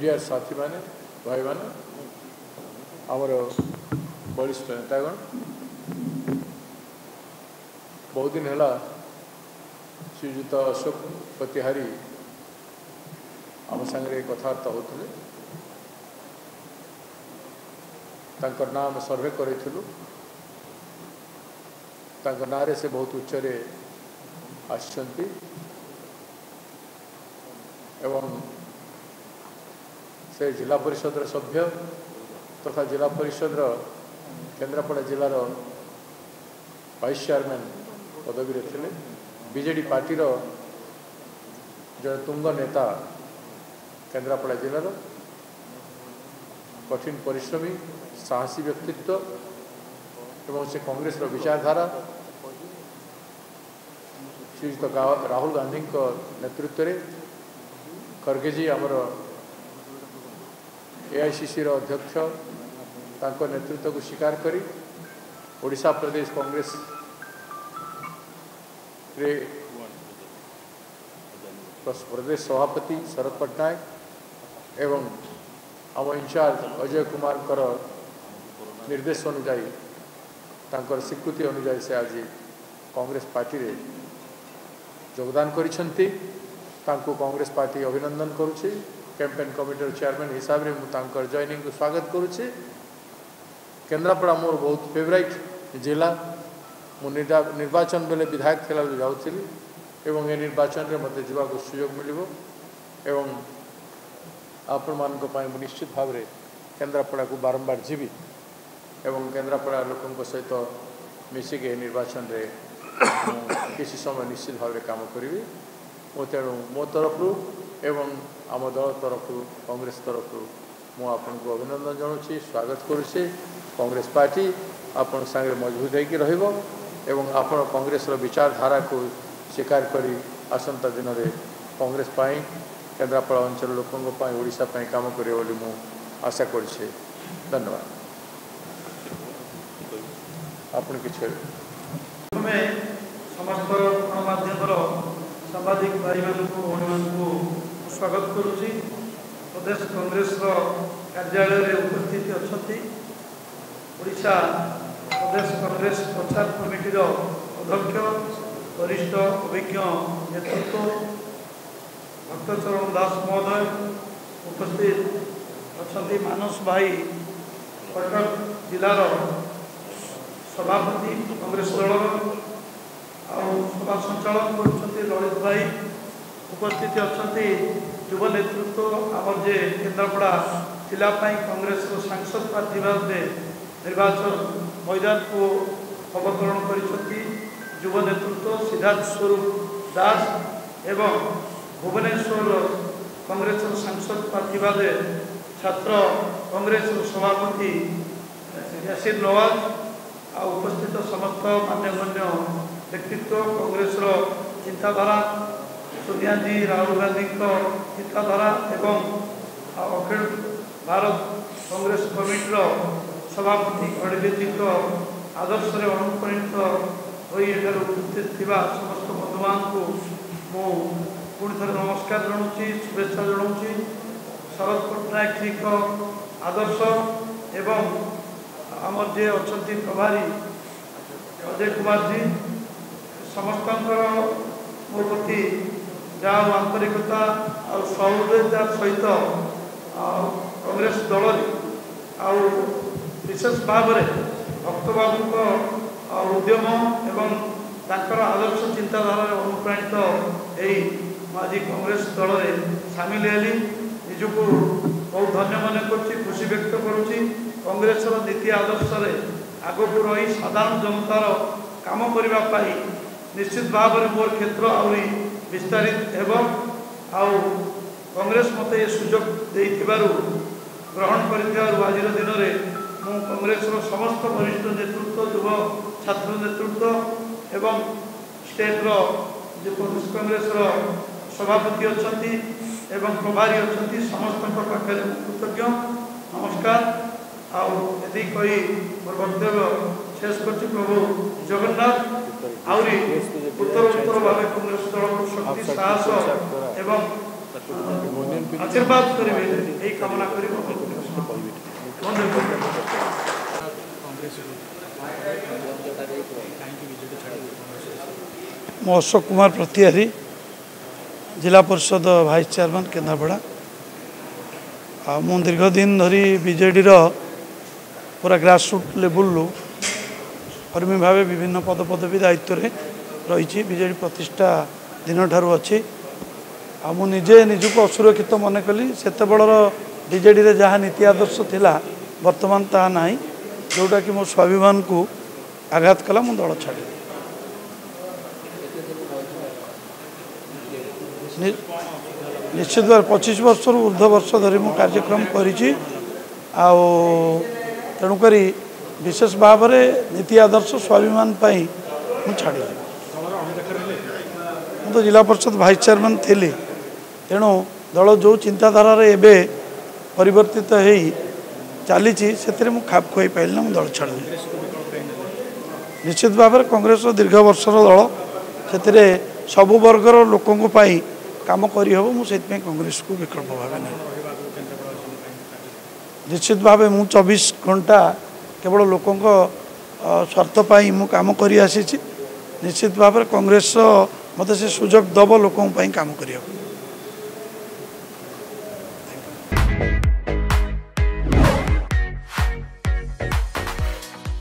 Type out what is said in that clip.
Media साथी माने भाई माने आमर वरिष्ठ नेतागण बहुत दिन है श्रीजुत अशोक प्रतिहारी आम सांगे कथबार्ता होते ना आम सर्वे करूँ ना से बहुत उच्चरे आसछंती एवं से जिला परिषद सभ्य तथा जिला परिषद केन्द्रापड़ा जिलार वाइस चेयरमैन पदवी थे बीजेडी पार्टीर जो तुंग नेता केन्द्रापड़ा जिलार कठिन परिश्रमी साहसी व्यक्तित्व एवं से कांग्रेस विचारधारा श्रीयुत राहुल गांधी नेतृत्व में खरगे जी आमर एआईसीसी अध्यक्ष तांको नेतृत्व को स्वीकार करी ओडिशा प्रदेश कांग्रेस रे प्रदेश सभापति शरद पट्टनायक एवं आम इंचार्ज अजय कुमार कर निर्देश अनुजाई तांकर स्वीकृति अनुजाई से आज कांग्रेस पार्टी रे योगदान करिसेंती तांको कांग्रेस पार्टी अभिनंदन करुछि कैंपेन कमिटी चेयरमैन हिसाब रे मुझे जॉइनिंग को स्वागत करुछि। केन्द्रापड़ा मोर बहुत फेवरेट जिला मु निर्वाचन बेले विधायक थिला जाउथिली एवं ए निर्वाचन रे मते जीवा को सुयोग मिलिबो एवं आपण मान को पाई निश्चित भाव रे केन्द्रापड़ा को बारंबार जीवी एवं केन्द्रापड़ा लोकन सहित मिसिके निर्वाचन रे किसी समय निश्चित भाव रे काम करी मो तेणु मो तरफ एवं आम दल तरफ कांग्रेस तरफ मु आपन को अभिनंदन जनाऊँ स्वागत करुच्छे। कांग्रेस पार्टी आपण संगे मजबूत होकर रहिबो एवं आपण कांग्रेस विचारधारा को स्वीकार करी आसंता दिन में कांग्रेस पाई केन्द्रापड़ा अंचल लोकों ओडिशा पाई काम करे बोली मु आशा करछे। धन्यवाद। आपण किछ समस्त गणमाध्यम सांबादिक भाई को स्वागत करुँची। प्रदेश कांग्रेस कार्यालय में उपस्थित अच्छा ओडिशा प्रदेश कांग्रेस प्रचार कमिटी अध्यक्ष वरिष्ठ अभिज्ञ नेतृत्व भक्तचरण दास महोदय उपस्थित अच्छा मानस भाई कटक जिलार सभापति कांग्रेस दल सभा संचालन कर ललित भाई उपस्थित अच्छा युव नेतृत्व आमर जे केन्द्रापड़ा जिला कांग्रेस सांसद प्रार्थी भाव निर्वाचन मैदान को अवतरण कर युव नेतृत्व सिद्धार्थ स्वरूप दास एवं भुवनेश्वर कांग्रेस सांसद प्रार्थी भाव छात्र कांग्रेस सभापति यासिर नवाज आ उपस्थित समस्त मान्यगण्य व्यक्तित्व कांग्रेस चिंताधारा सोनिया जी राहुल गांधी चिंताधारा एवं अखिल भारत कांग्रेस कमिटी सभापति अड़िले जी आदर्श अनुप्राणित हो उपस्थित थिबा समस्त बंधुमान को मु पुणी थे नमस्कार जनाऊँ शुभेच्छा जनाऊँ। शरद पट्टनायक जी आदर्श एवं आमर जे अच्छा प्रभारी अजय कुमार जी समस्त मो प्रति जहाँ आंतरिकता और सहृदयता सहित कांग्रेस दल विशेष भाव में भक्त बाबू उद्यम एवं तांकर आदर्श चिंताधारा अनुप्राणित आज कांग्रेस दल में सामिल हेली निजक बहुत धन्य मन कर खुशी व्यक्त करुँची। कांग्रेस नीति आदर्श आग को रही साधारण जनतार काम करने निश्चित भाव में मोर क्षेत्र आहरी विस्तारित हेबो कांग्रेस मत ये सुजोग ग्रहण कर आज दिन में मु कांग्रेस समस्त वरिष्ठ नेतृत्व युव छात्र नेतृत्व एवं स्टेट जो प्रदेश कांग्रेस सभापति अच्छा एवं प्रभारी अच्छा समस्त पाखे कृतज्ञ नमस्कार आदि कही मोर वक्तव्य शेष कर प्रभु जगन्नाथ आहरी उत्तर उत्तर भाव कांग्रेस दल को शक्ति साहस एवं आशीर्वाद करेंगे यही कामना करें। मो अशोक कुमार प्रतिहारी जिला परिषद भाइस चेयरमैन केन्द्रापड़ा मु दीर्घ दिन धरी बीजेडी पूरा ग्रासरूट लेवल कर्मी भाव विभिन्न पदपदवी दायित्व रही बीजेडी प्रतिष्ठा दिन ठारू अच्छी मुझे निजक असुरक्षित मन कली से बड़र बीजेडी रे जहाँ नीति आदर्श थिला वर्तमान ता ना जोटा कि मो स्वाभिमान को आघात कला मु दल छाड़ी निश्चित भाव 25 वर्ष ऊर्ध्व वर्ष धरी मु कार्यक्रम करी तेणुक विशेष भाव में नीति आदर्श स्वाभिमान मु छाड़ी मु तो जिला परिषद भाइस चेयरमैन थी तेणु दल जो चिंताधारा एबे परिवर्तित हो चली से खाप खुई पाइल ना दल छाड़ी निश्चित भाव में कांग्रेस दीर्घ वर्षर दल से सबु वर्गर लोकों काम करहब मुझे कांग्रेस को विकल्प भाव ना निश्चित भाव मु 24 घंटा केवल लोकों स्वार्थ मु काम कर निश्चित भाव में कांग्रेस मत से सुजोग दब लोकों काम कर।